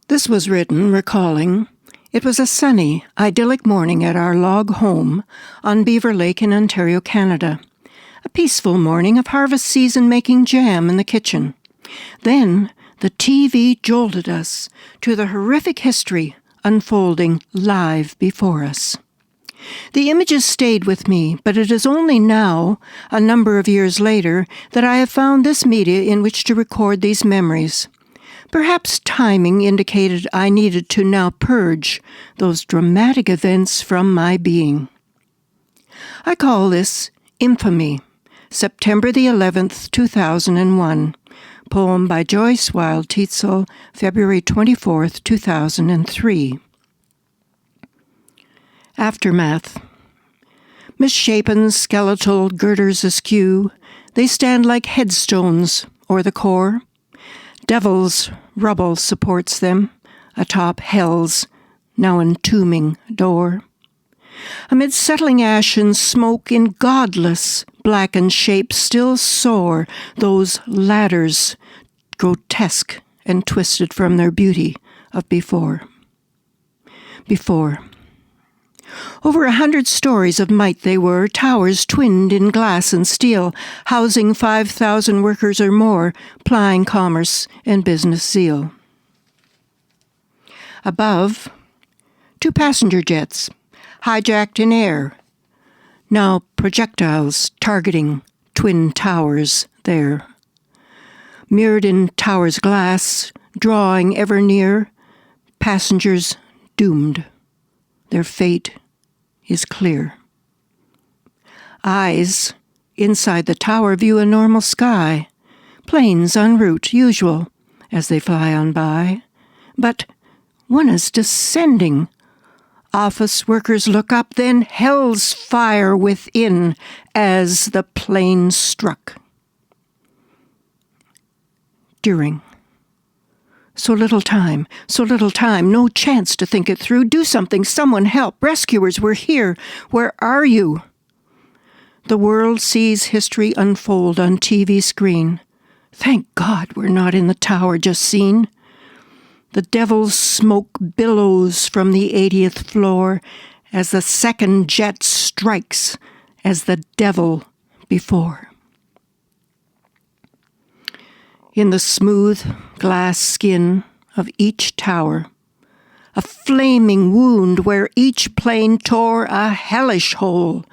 This was written recalling it was a sunny, idyllic morning at our log home on Beaver Lake in Ontario, Canada. A peaceful morning of harvest season making jam in the kitchen. Then the TV jolted us to the horrific history unfolding live before us. The images stayed with me, but it is only now, a number of years later, that I have found this media in which to record these memories. Perhaps timing indicated I needed to now purge those dramatic events from my being. I call this Infamy, September the 11th, 2001, poem by Joyce Wilde Teetzel, February 24th, 2003. Aftermath. Misshapen skeletal girders askew, they stand like headstones o'er the core. Devil's rubble supports them, atop hell's now entombing door. Amid settling ash and smoke, in godless blackened shape still soar those ladders, grotesque and twisted from their beauty of before. Over 100 stories of might they were, towers twinned in glass and steel, housing 5,000 workers or more, plying commerce and business zeal. Above, 2 passenger jets, hijacked in air, now projectiles targeting twin towers there. Mirrored in towers' glass, drawing ever near, passengers doomed. Their fate is clear. Eyes inside the tower view a normal sky, planes en route, usual, as they fly on by. But one is descending. Office workers look up, then hell's fire within as the plane struck. During. So little time, no chance to think it through. Do something, someone help. Rescuers, we're here. Where are you? The world sees history unfold on TV screen. Thank God we're not in the tower just seen. The devil's smoke billows from the 80th floor as the second jet strikes as the devil before. In the smooth glass skin of each tower, a flaming wound where each plane tore a hellish hole,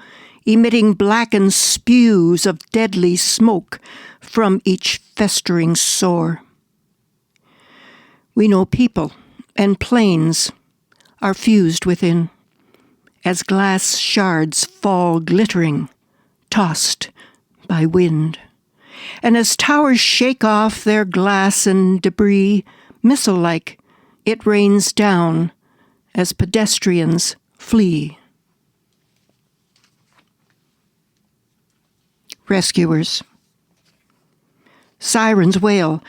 emitting blackened spews of deadly smoke from each festering sore. We know people and planes are fused within, as glass shards fall glittering, tossed by wind. And as towers shake off their glass and debris, missile-like, it rains down as pedestrians flee. Rescuers. Sirens wail.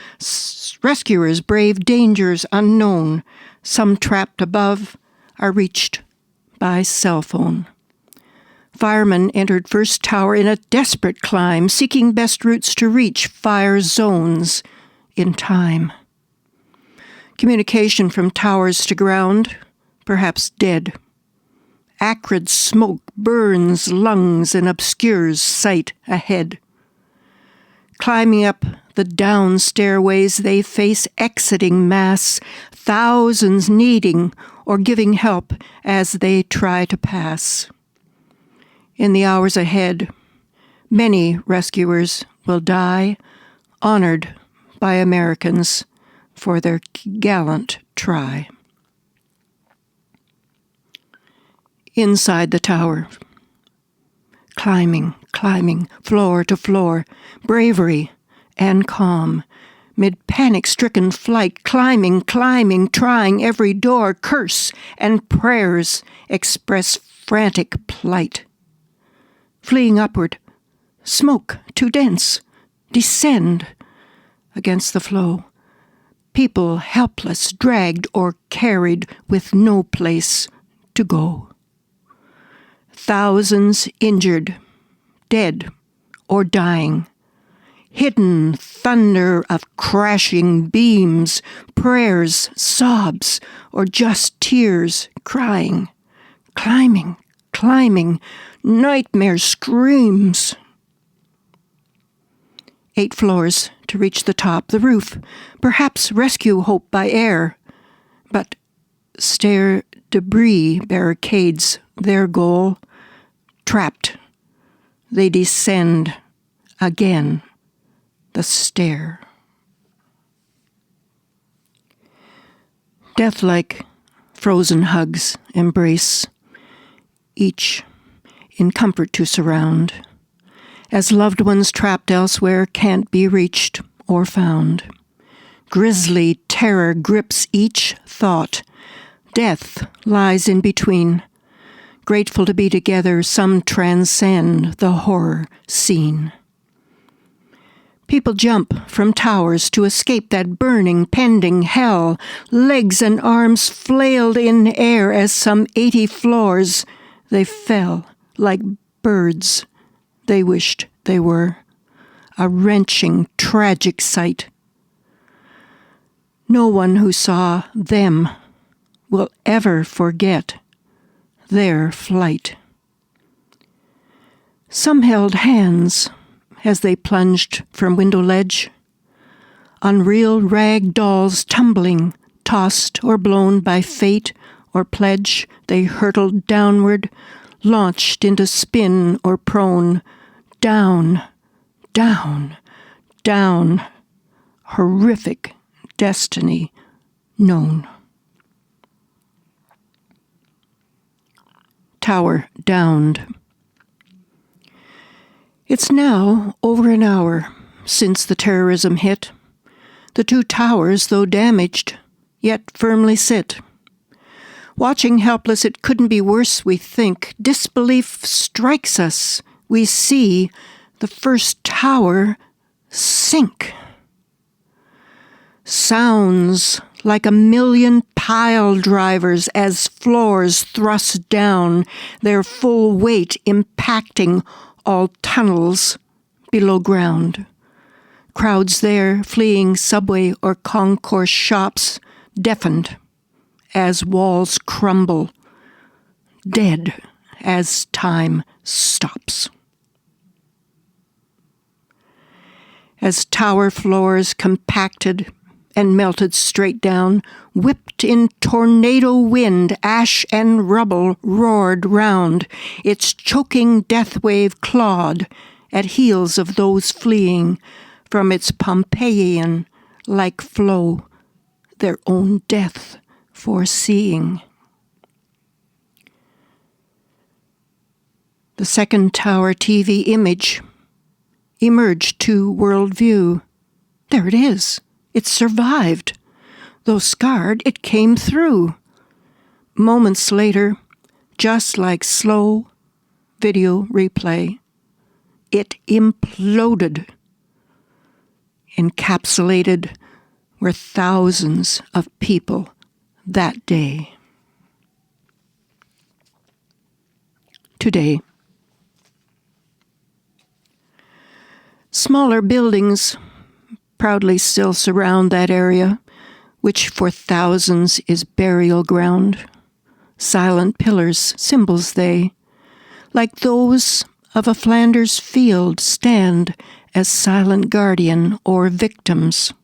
Rescuers brave dangers unknown. Some trapped above are reached by cell phone. Firemen entered first tower in a desperate climb, seeking best routes to reach fire zones in time. Communication from towers to ground, perhaps dead. Acrid smoke burns lungs and obscures sight ahead. Climbing up the down stairways, they face exiting mass, thousands needing or giving help as they try to pass. In the hours ahead, many rescuers will die, honored by Americans for their gallant try. Inside the tower, climbing, floor to floor, bravery and calm, mid panic-stricken flight, climbing, trying every door, curse and prayers express frantic plight. Fleeing upward, smoke too dense, descend against the flow. People helpless, dragged or carried with no place to go. Thousands injured, dead or dying, hidden thunder of crashing beams, prayers, sobs, or just tears, crying, climbing, climbing, nightmare screams. 8 floors to reach the top, the roof, perhaps rescue hope by air. But stair debris barricades their goal. Trapped, they descend again the stair. Death-like frozen hugs embrace, each in comfort to surround, as loved ones trapped elsewhere can't be reached or found. Grisly terror grips each thought. Death lies in between. Grateful to be together, some transcend the horror scene. People jump from towers to escape that burning, pending hell. Legs and arms flailed in air as some 80 floors they fell like birds they wished they were. A wrenching, tragic sight. No one who saw them will ever forget their flight. Some held hands as they plunged from window ledge. Unreal rag dolls tumbling, tossed or blown by fate or pledge, they hurtled downward, launched into spin or prone, down, down, down, horrific destiny known. Tower downed. It's now over an hour since the terrorism hit. The 2 towers, though damaged, yet firmly sit. Watching helpless, it couldn't be worse, we think. Disbelief strikes us. We see the first tower sink. Sounds like a million pile drivers as floors thrust down, their full weight impacting all tunnels below ground. Crowds there fleeing subway or concourse shops, deafened as walls crumble, dead as time stops. As tower floors compacted and melted straight down, whipped in tornado wind, ash and rubble roared round. Its choking death wave clawed at heels of those fleeing from its Pompeian-like flow, their own death foreseeing. The second tower TV image emerged to world view. There it is. It survived. Though scarred, it came through. Moments later, just like slow video replay, it imploded. Encapsulated were thousands of people that day. Today, smaller buildings proudly still surround that area, which for thousands is burial ground. Silent pillars, symbols they, like those of a Flanders field, stand as silent guardian or victims.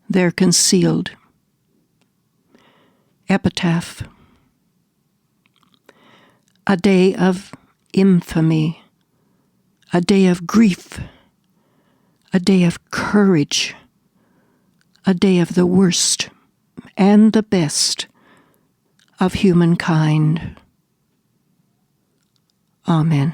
They're concealed. Epitaph. A day of infamy, a day of grief, a day of courage, a day of the worst and the best of humankind. Amen.